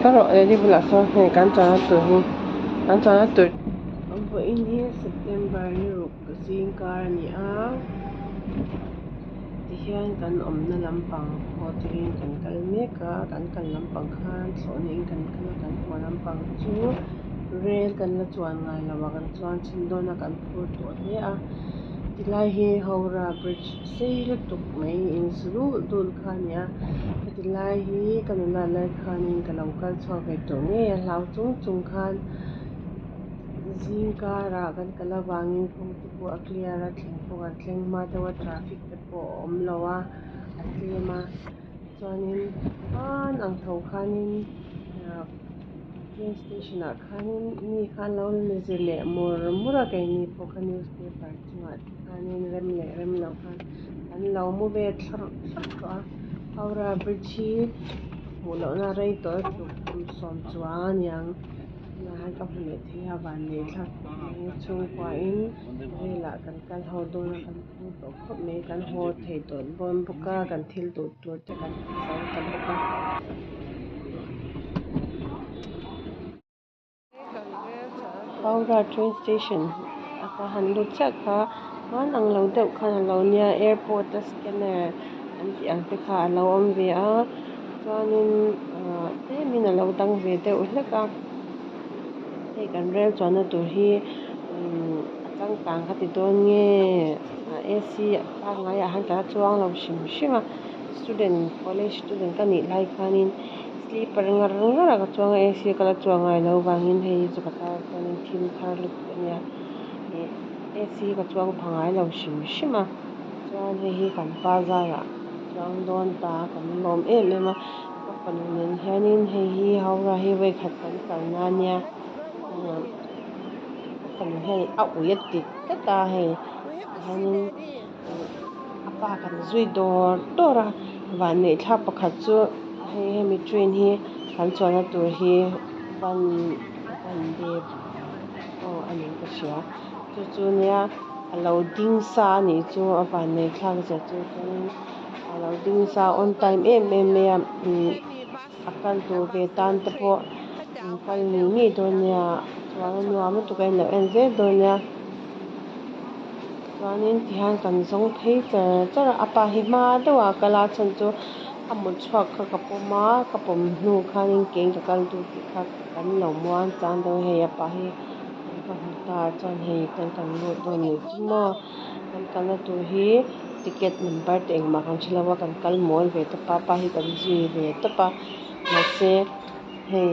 taro le di bula so he kan chana tu hi kan chana tu ambo in hi September ni ruk sing kar ni a ti hian kan omna lampang ho tin kan kal meka kan lampang khan thawnin kan ho lampang chu rel kan la chuan ngai lawa kan chuan chindona kan phur to hle a tilai hi hora bridge sei le tuk mai in suru dul khania tilai hi kan la lai khanin kan kal chhuak ve to nge hlau chung khan zingkara kan kala wangin khong te po a clear a thleng po kan thleng ma dewa traffic te po om lawa a tlema chuanin ang tho khanin train station a khanin mi khan lo le zele mura kai ni po khan newspaper chunga khanin rem lo khan kan lo mu ve thar ka howrah bridge hi mu lo na rei to som chuan yang na han ka hmu the ya vande thak ni chung kwa in rela kan ho do na kan pu to khop me kan ho thei to bon buka kan thil to tur te kan sau ta buka Howrah train station aka han lu cha kha han ang lo deuh khan lo nia airport a scanner an ti ang te kha lo om ve a chuanin te min a lo dang ve deuh hleka hei kan rel chuan na tur hi atang tang kha ti dawn nge AC pa ngai a han ta chuang lo shima student college student ka ni lai khanin sleeper ngar ka chuang AC kala chuang ai lo wangin hei chu kata chuanin thil thar lu ania AC ka chuang phangai lo shima chuan hei kan pa zara chuang dawn ta kan lom em a papanin hianin hei hi howrah hi ve khat kan kalna nia kan hei a uyat ti ta hei hanin apa kan zui dora van nei thla pakhat chu hei mi train hi kan chuan tur hi vande anin ka sia chu nia alo ding sa ni chu a van nei thla ka chu alo ding sa on time em a akal tur ve tan te po kal ni do nia chuan nuam tu kai lo en ze do nia chuanin ti han kan zong phei chara apa hi ma dewa kala chan chu amu chhuak kha kapoma kapom hnu khanin keng ka kal tu ti kha kan lo muan chan do hei apa hi ka ta chan hei kan lu do ni chumo kan na tu hi ticket number te engma kan thilawa kan kal mol ve ta pa hi kan ji ve ta pa na se hei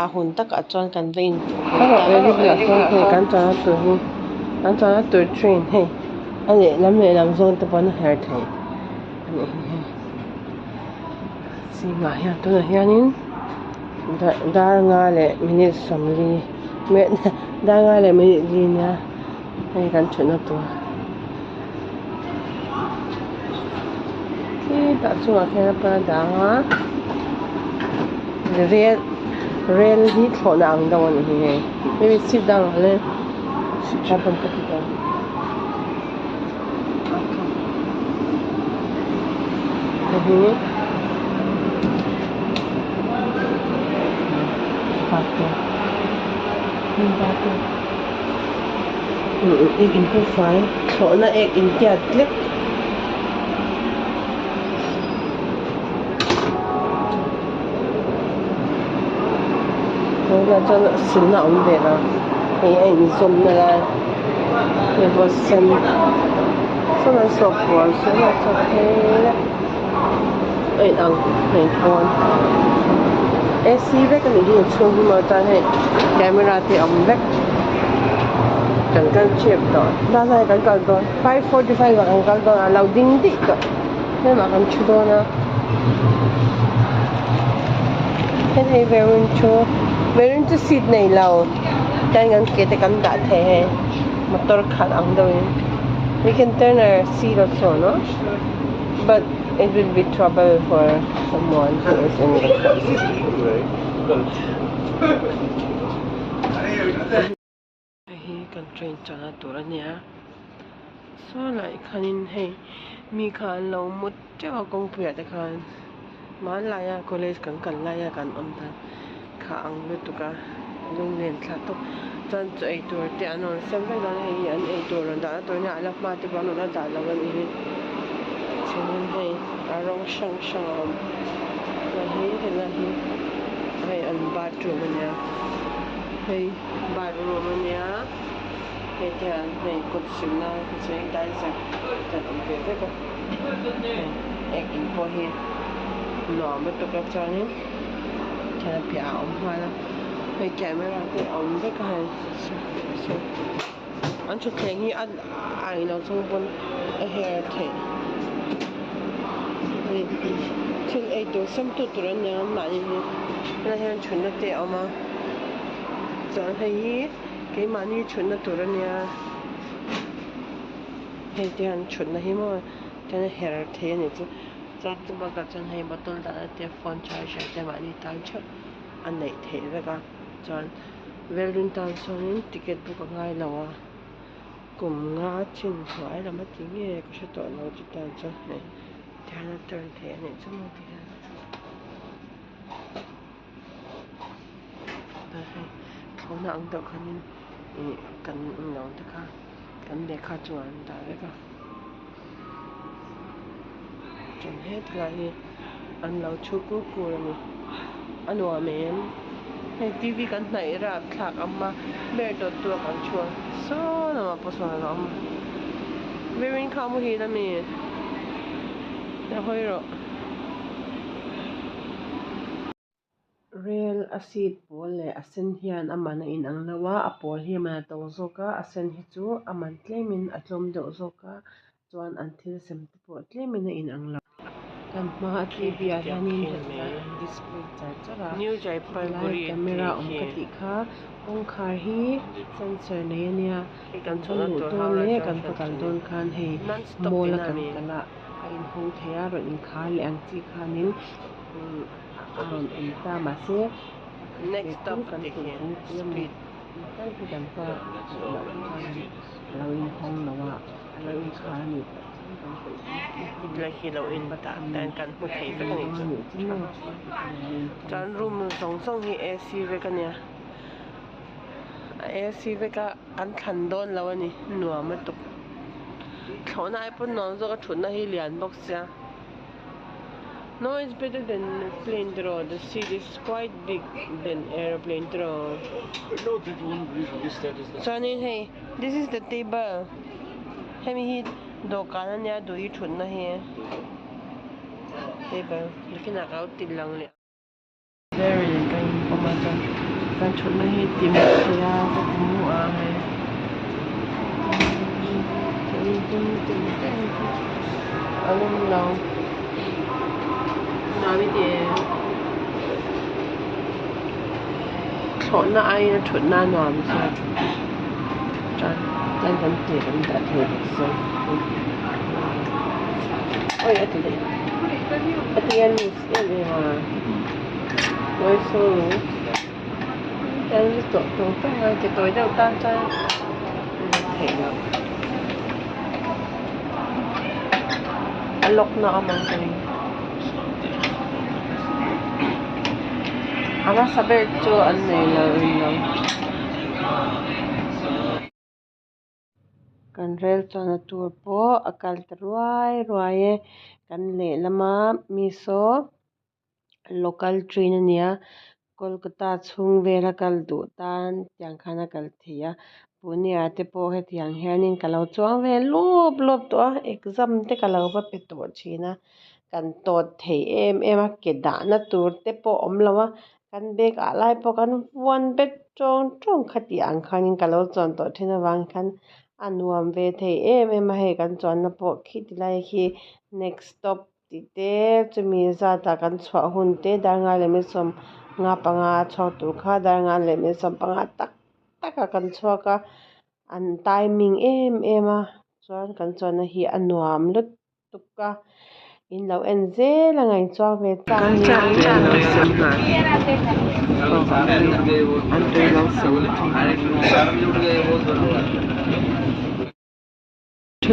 a hun tak a chuan kan vein kan chana tur hi kan chana tur train hei ani lam zong te pon her thei ani singa hian to hianin dar nga le minute somli me dar nga le minute li nia hei kan chuna tu ki ta chunga khena pa da nga rail hi thawna ang dawn hi hei maybe sit down le happen to be done ek in ko fai thawna ek in kya tlek Howrah chuan silna awm ve la hei a in zawm na lai he was sen so na so for so na so hele ai ang hei phone AC vek ani hi chung hi ma ta hei camera te awm vek kan chep to da lai kan kal don 5:45 wa kan kal don a ding di to he ma kan chu do na hei verin chu seat nei lau kai ngan ke te kan da the he motor khan ang do we can turn our seat also no but it will be trouble for someone who is in the car hi kan train chana tur ania so lai khanin hei mi khan lo mut chewa kong pria te khan man laya college kan laya kan ta kha ang lu tu ka lung len thla to chan chu ei tur te anon sem ve lan hei an ei tur ron da to nya ala ma te ba no da la wan ni chuan hei a rong shang om la hei hei an bathroom ania hei bathroom ania hei te an hei kot sim na chei dai sa tan om ve ka ek in po hi nuam to ka chuan chana pia om hala hei camera te om ve ka hai so an chu thleng hi an ai no chung pon a hair the hei thil ei to sam tu turan ya ma ni na hian chhunna te oma chuan hei ke mani chhunna turan ya hei te an chhunna hi mo chana hair the ni chu chuan chu ba ka chuan hei bottle da te phone charger te mani tan chho an nei the ve ka chuan velun tan sonin ticket book ngai lawa kum nga chin hnuai lama ti nge ko sha to lo chi tan chu hei tiana turn the ani chu mo ti da hei thona ang do khanin kan lo ta ka kan le kha chuan da ve ka chun he thla hi an lo chu ku ani anwa men hei TV kan hnai ra thlak amma ber.Thlawh kan chuan so nama posona lo amma verin kha mu hi la mi ta hoiro rel asit pol le asen hian amana in ang lawa a pol hi mana to zoka asen hi chu aman tlemin atlom deuh zoka chuan an thil sem te pawh tlemin a in ang lo kan ma TV a hianin display chara new jaipurguri camera om ka ti kha kongkhar hi sensor nei ania kan chon lu ton le kan pakal don khan hei mola kan kala a in hung theya ro in khar le ang chi khanin in ta ma se next stop kan tu speed kan ti kan pa lo in hong lawa lo in khar ni like hello in bata dan kan mu thei ve kan chu chan room song hi AC ve kan ya AC ve ka kan than don law ani nuam tu thona ai pun non zo ka thuna hi lian box ya no it's better than plane draw the seat is quite big than airplane draw no that one usually that is the Johnny hey this is the table hemi hi do kanan ya do hi thunna hi table lekin a out til lang le very kind pamata kan thunna hi tim ya ko mu a hai alum lao nawi de thona ai na thunna nuam sa chan kan te kan da the so oi atian is ele ha oi so dan to ngai ke toi dau tan cha thể lo alok na amang kani ama saber cho an nei la rin kan rel chona tur po akal ruai kan le lama mi so local train ania kolkata chung vela kal du tan tiang khana kal thia punia te po he tiang hianin kalau chuang ve lop to exam te kalau ba pe to china kan tot thei em a ke da na tur te po om lawa kan bek a lai po kan wan bet tong khati ang khanin kalau chon to thina wang khan anuam ve thei em a he kan chon na po khit lai hi next stop ti te chumi za ta kan chwa hun te dar nga le me som nga panga chho tur kha dar nga le me som panga tak kan chwa ka an timing em a chuan kan chon na hi anuam lut tuka in lo en ze la ngai chwa ve chang ni an te lo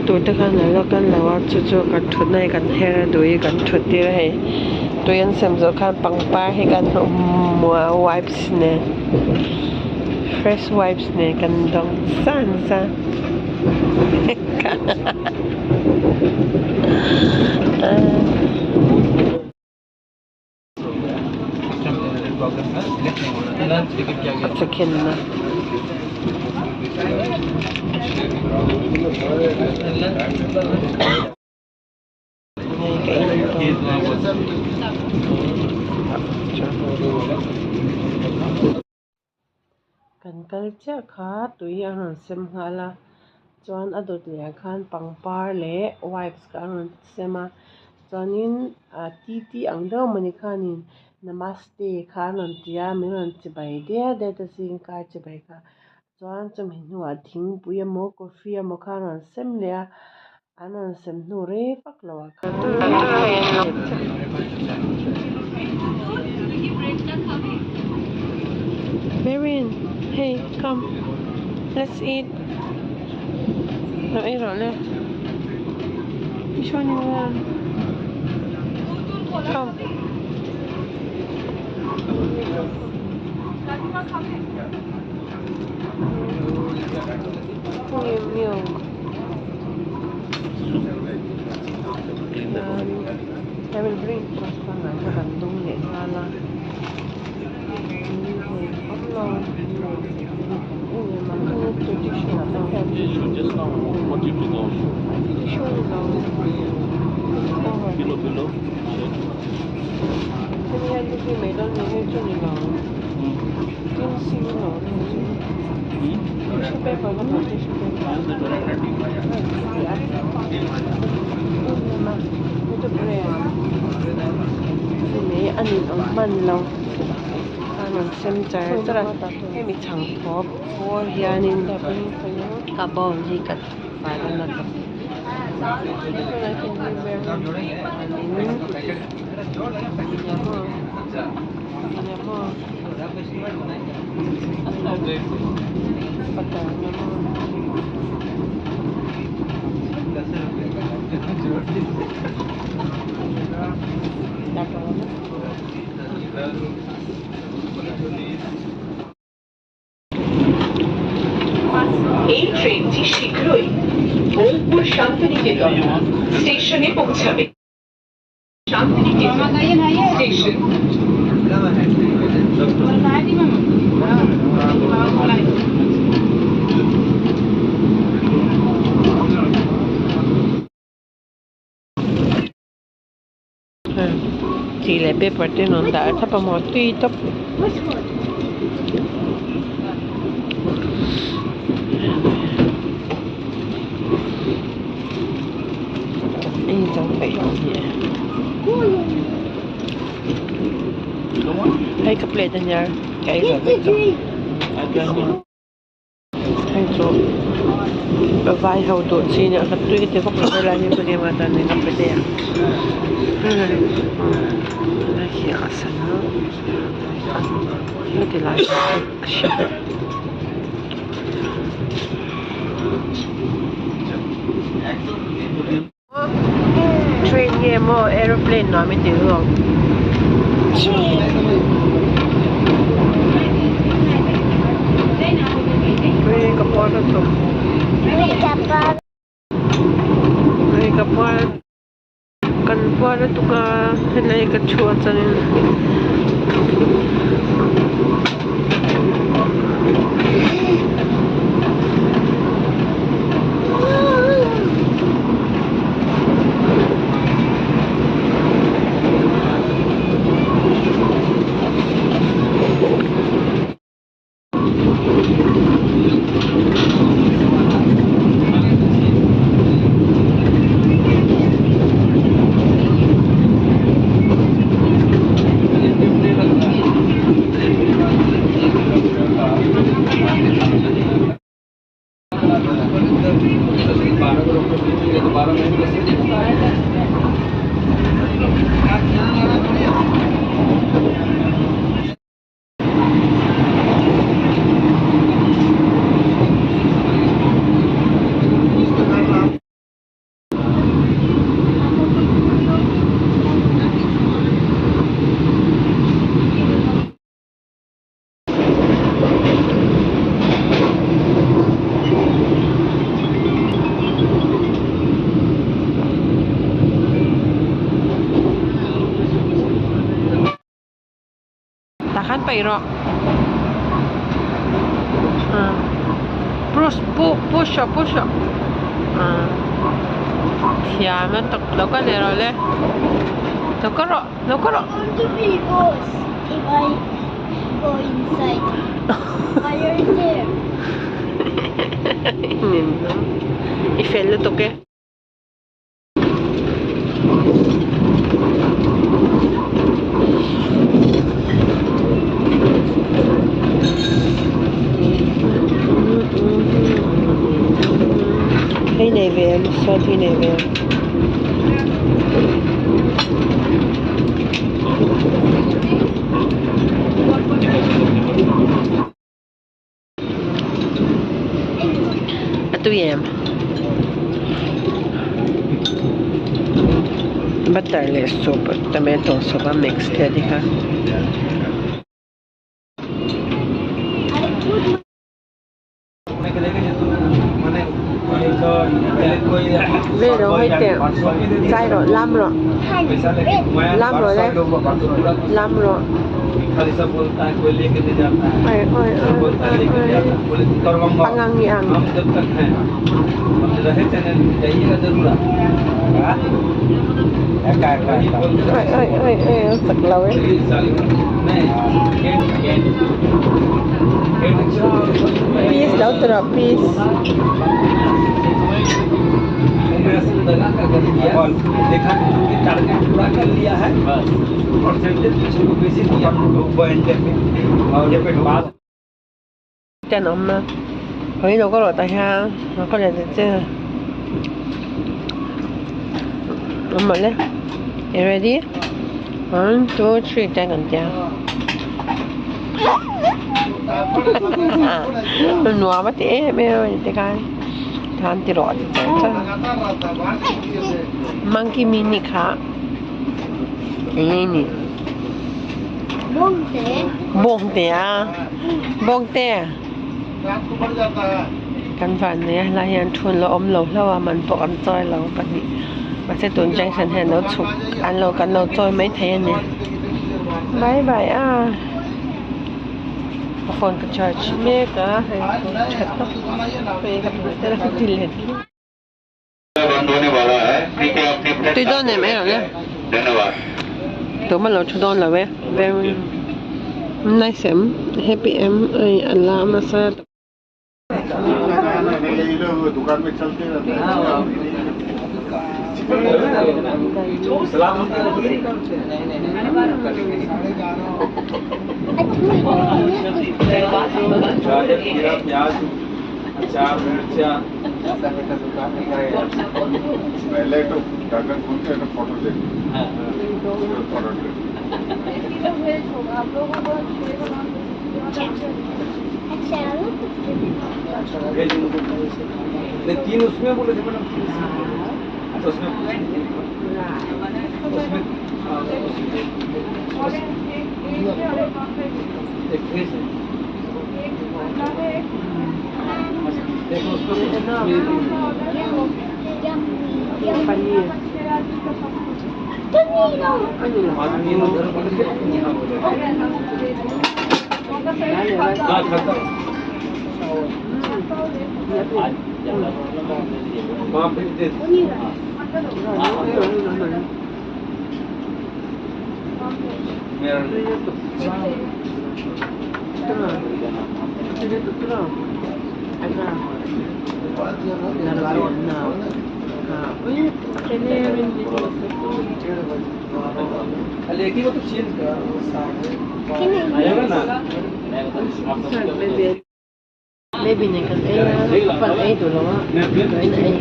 ตัวตะกันแล้วกันแล้วว่าจู่ๆกันทุนในกันเฮระดูกันทุนที่ไรตัวยันเสมจะกันปังป้าให้กันมัว vibes เนี่ย fresh vibes เนี่ยกันดองซ่านซ่าจะเข็นนะกันกัลเจ้าขาตุยอันนั้นเสมหาละจวนอดุตเลียขันปังปาร์เล่ vibes กันนั้นเสมาจวนินทีอังเดอร์มันนี่ขันิน namaste ขันนั้นที่อามิรันจิบายเดียเดตสิงการจิบายค่ะจวนจำเห็นหัวทิ้งปุยโมกาแฟโมขันนั้นเสมเลียอันนั้นเสมนูเรฟักลัวค่ะMarin, hey, come. Let's eat. No, eat all. Which one you want? Come. Milk. I will bring first one. I have a long neck. Just now, what you do now? Below.มันเส้นใจจะให้มีช่างพบพวกยานินกับบอลที่กัดไฟกันนะครับএই ট্রেনটি শীঘ্রই বোলপুর শান্তিনিকেতন স্টেশনে পৌঁছাবে Santiniketan station si le pepe te non da tapa mo ti top ai trong phải hay cặp lệ nhá cái rồi hay cho vai hậu tổ chi nữa cặp tuy cái có phải là như cái mà ta nên cặp lệ này khi ở sân nó thì lại train nghe mò aeroplane nói mới tiếng không May kapal na to. May kapal. Kanpal na to ka. Hilay ka chuan sa nila. Tahan pa iro. Push. Siya man tok lo ka lero le. Lokaro. I want to be ghost if I go inside. Why are you there? Ifelo to ke. Hey Neville, salty Neville. Ito yan. Butter soup, tomato soup mix jadi ha. Pero hoite sairo lamro खाली सब बोलता है कोई लेके नहीं जाता है सब बोलता है लेके नहीं जाता बोले करवाऊंगा pangangiang हम जब तक हैं हम रहे चैनल जाइएगा जरूर sực lâu ấy peace đâu từ peace लगा कर दिया और देखा कि टारगेट पूरा कर लिया है परसेंटेज किसी को बेसी दिया बॉइंट पे और ये पे बात chân ông mà thấy đâu có loại tay ha nó có liền chứ ông mở lên you ready 1 2 3 tay gần cha nuam mất thế mẹ ơi thế cái than thì rõ thì chắc monkey mini khá ini bông tè căn bản này là hiện thuần lo lâu là mình bộ ăn chơi lâu bận đi mà sẽ tuần trăng sản hiện nó chụp ăn lâu căn lâu chơi mấy thế này bye bye à phone cái charge mẹ cả hay chat tóc về gặp người ta là phải đi lên tôi đó này mẹ rồi tôi mà lâu chú đó là về very nice em happy em ai Allah masa दुकान में चलते रहते हैं पहले तो ढक्कन खोल के फोटो ले तीन उसमें बोले थे मैडम तो उसमें एक फ्रेश है देखो उसमें आदमी उधर बोले थे यहाँ बोले हाँ खाता वहाँ पे दे मेरा लेकिन वो तो चेंज कर maybe này cần ấy phần ấy tụi nó cái này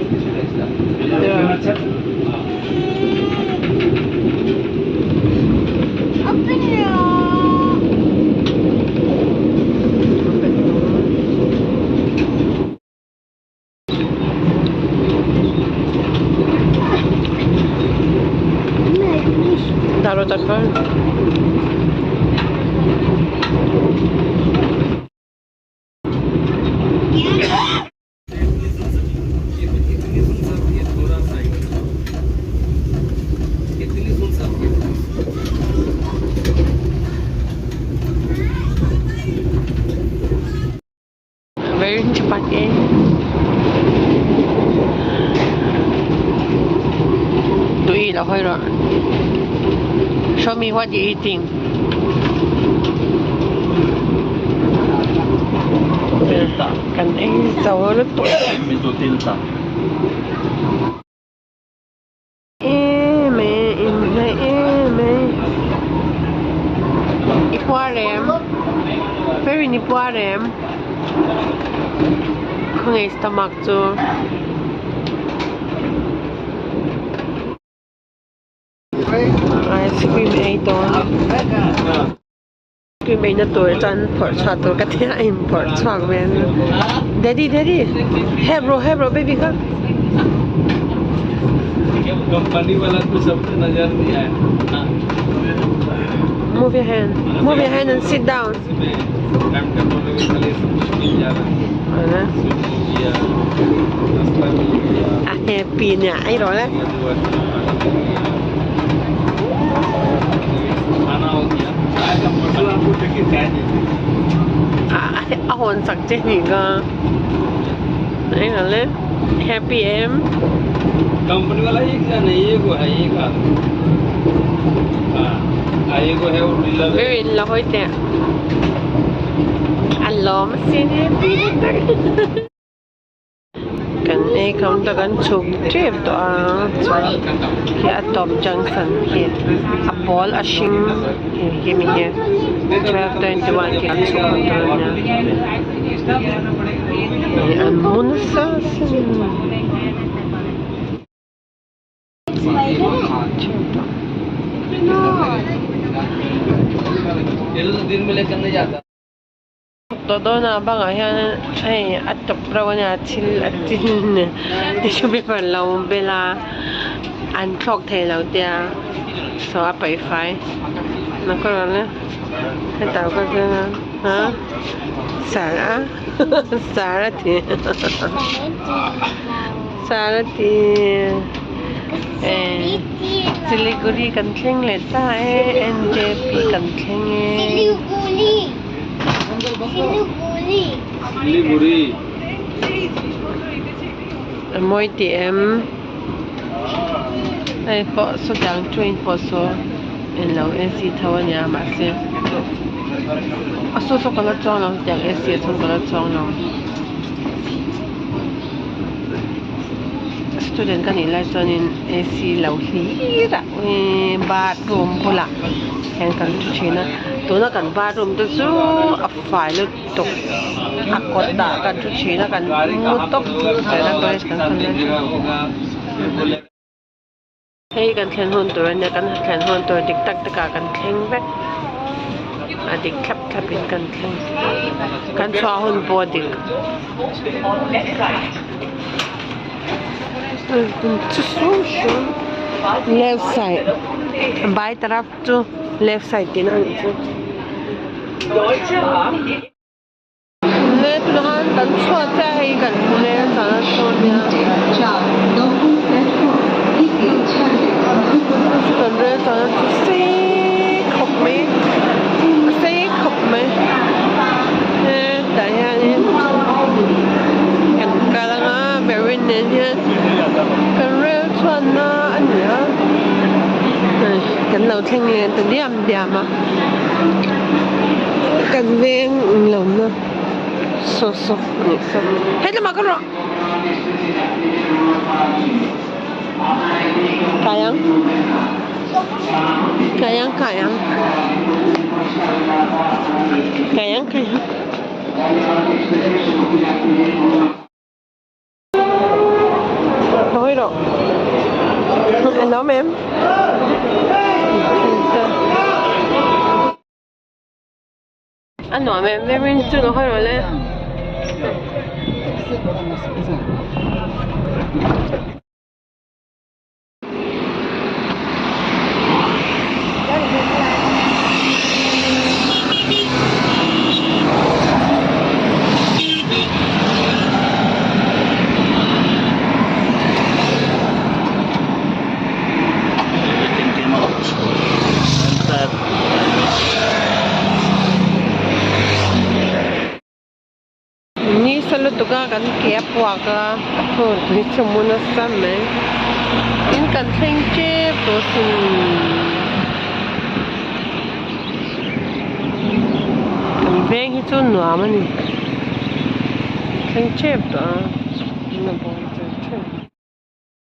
taruh takkan me what you eating. Tilta. Kan sawo to. Miso tilta. Ipuarem. Very nipuarem. Kung ay stomach to. Ice cream ay doon. Ice cream ay na to. Chan pork cha to. Katia import swag men. Daddy. Hey bro, baby ka. Company वाला तो सबको नजर नहीं आया हाँ Move your hand and sit down. Time table में खाली सब कुछ मिल जा रहा है सूप हो गया नाश्ता मिल गया Happy niya. Ay, rola. खाना हो गया चाय का बॉटल आपको टिकट चाय देते Ahon sakche ni ga. Ay, rola. Happy M. Company वाला एक जन है ये को है एक आदमी हाँ ये को है वो डीलर है Very loy te. Alom sin happy. Kan ay kam ta kan chuk trip to ki atop junction ki apol ashing ki mi he 12:21 ki chuk to nya an munsa sin ये तो दिन में लेकर नहीं जाता todo na ba nga yan ay atop raw niya atin di siya pa law bela an clock thay law dia so apay fai nako na hataw ka na ha Sarah ti Siliguri kan tling le ta NJP kan tling Siliguri Moi TM ay po so dang train po so in law AC tawan ya ma se aso so kala chong lang dang AC thong kala chong lang student kan ilai chonin AC law hi ra bathroom pula hen kan chu china to na kan bathroom to su a file to akot da kan chu china kan mutok ka na to kan hey kan thlen hon to nya kan thlen hon to dik tak taka kan thleng vek a dik khap in kan thleng kan chwa hon bo dik left side by taraf to left side din ang le tuhan kan chwa cha hai kan le sa so nya kan re sa se khop me da ya ni kan kala nga very ne kan re chuan na an ya kan lo theng le ta diam ma kan veng lo na so ni so hey la ma ka ro kayang thôi rồi hello ma'am anh nói ma'am very chưa có hơi rồi lên tuga kan kia puak a thur ni chumuna samme in kan thleng che to sin chu nuam ani thleng chep to a na bon